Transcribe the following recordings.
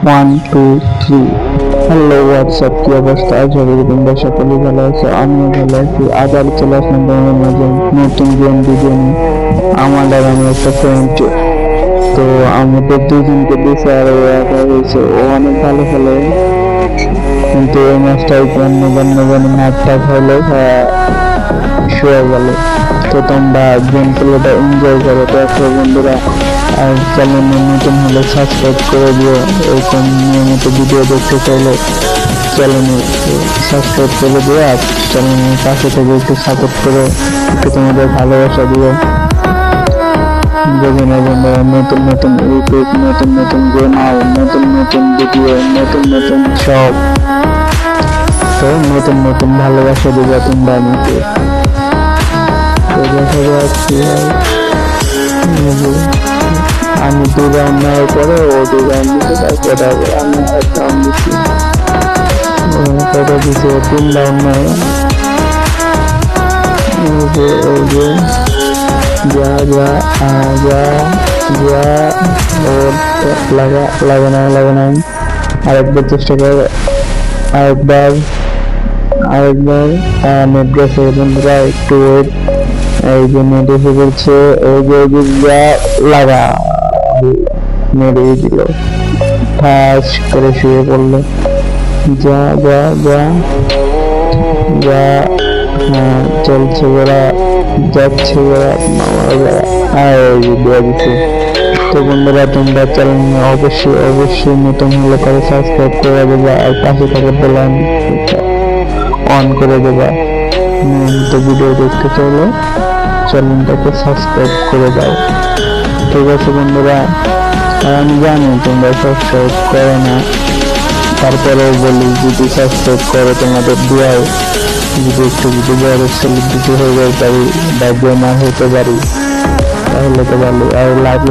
One two three. Hello WhatsApp, কি অবস্থা? আশা করি তোমরা সকলেই ভালো আছো, আমিও ভালো আছি। আবার চলে আসলাম তোমাদের মাঝে নতুন গেম ভিডিও নিয়ে। আমার আর আমি একটা ফ্রেন্ড, তো আমাদের দুজনকে দিয়েছে আর ও একা হয়েছে। ও অনেক ভালো খেলে, কিন্তু এই ম্যাচটাই জন্য ম্যাচটা হলে শুয়ে গেল। তো তোমরা গেম প্লেটা এনজয় করো। দেখো বন্ধুরা, আর চ্যানেলে নতুন হলে সাবস্ক্রাইব করে দিও। এরকম নিয়মিত ভিডিও দেখতে চাইলে চ্যানেলে সাবস্ক্রাইব করে দিও, আর চ্যানেলের পাশে থেকে একটু সাপোর্ট করে একটু তোমাদের ভালোবাসা দিও। যেখানে বন্ধুরা নতুন নতুন ইউটিউব, নতুন নতুন গেম আর নতুন নতুন ভিডিও, নতুন নতুন সব, তো নতুন নতুন ভালোবাসা দিবে তোমরা আমাকে। তো দেখা যাচ্ছে আমি 2 রাউন্ড নেওয়ার পরে ও 2 রাউন্ড দিচ্ছে, তারপরে আমি 1 রাউন্ড দিচ্ছি। কটা দিচ্ছে? 3 রাউন্ড নেয়। যা যা যা যা ওর লাগে না। আরেকবার চেষ্টা কর, আরেকবার নেট গেছে বন্ধুরা, একটু ওয়েট। এই যে নেট এসে পড়ছে, এই যে যা লাগা মেরে দিল, ঠাস করে শুয়ে পড়লো। যা যা যা যা, হ্যাঁ চলছে ওরা, যাচ্ছে ওরা, দেওয়া দিচ্ছে। তো বন্ধুরা, তোমরা চ্যানেল অবশ্যই নতুন হলে করে সাবস্ক্রাইব করে দেবা, আর পাশে থাকা বেল অন করে দেবা। নিয়মিত ভিডিও দেখতে চাইলে চ্যানেলটাকে সাবস্ক্রাইব করে দাও। ঠিক আছে বন্ধুরা, আর আমি জানি তোমরা সাবস্ক্রাইব করো না, তারপরেও বলি যদি সাবস্ক্রাইব করো তোমাদের দোয়ায় যদি একটু বড় সেলিব্রিটি হয়ে যায় পারি বা গেমার হতে পারি, তাহলে তো ভালো। আর লাভ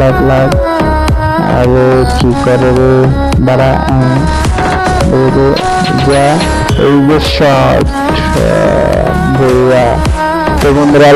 আর কি করে রে বাড়া, যা এই যে শর্ট তো বন্ধুরা